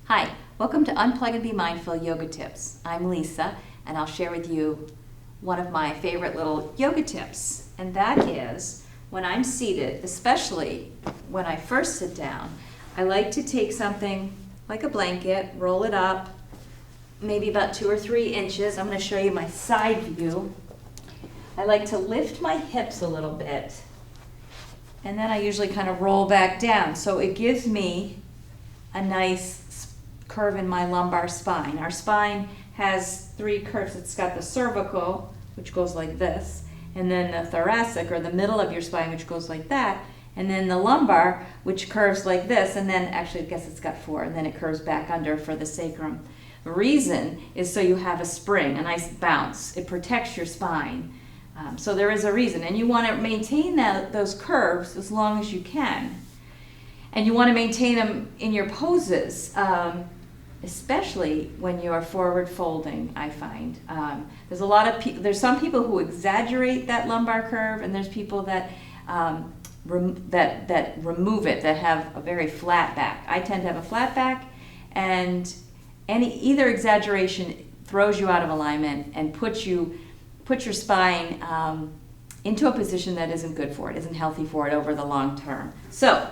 Hi, welcome to Unplug and Be Mindful Yoga Tips. I'm Lisa, and I'll share with you one of my favorite little yoga tips, and that is when I'm seated, especially when I first sit down, I like to take something like a blanket, roll it up, maybe about 2 or 3 inches. I'm going to show you my side view. I like to lift my hips a little bit, and then I usually kind of roll back down, so it gives me a nice curve in my lumbar spine. Our spine has 3 curves. It's got the cervical, which goes like this, and then the thoracic, or the middle of your spine, which goes like that, and then the lumbar, which curves like this, and then actually I guess it's got 4, and then it curves back under for the sacrum. The reason is so you have a spring, a nice bounce. It protects your spine. So there is a reason, and you want to maintain those curves as long as you can. And you want to maintain them in your poses, especially when you're forward folding, I find. There's some people who exaggerate that lumbar curve, and there's people that that remove it, that have a very flat back. I tend to have a flat back, and either exaggeration throws you out of alignment and puts your spine into a position that isn't good for it, isn't healthy for it over the long term. So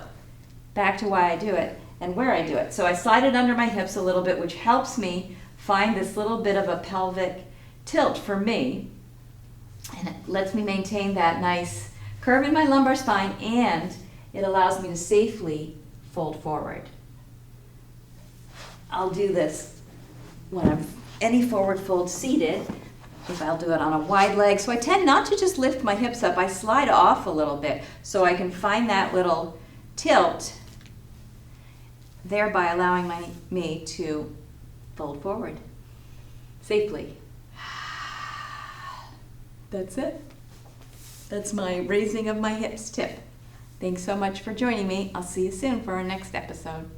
back to why I do it and where I do it. So I slide it under my hips a little bit, which helps me find this little bit of a pelvic tilt for me, and it lets me maintain that nice curve in my lumbar spine, and it allows me to safely fold forward. I'll do this when I'm any forward fold seated, if I'll do it on a wide leg. So I tend not to just lift my hips up. I slide off a little bit so I can find that little tilt, thereby allowing me to fold forward safely. That's it. That's my raising of my hips tip. Thanks so much for joining me. I'll see you soon for our next episode.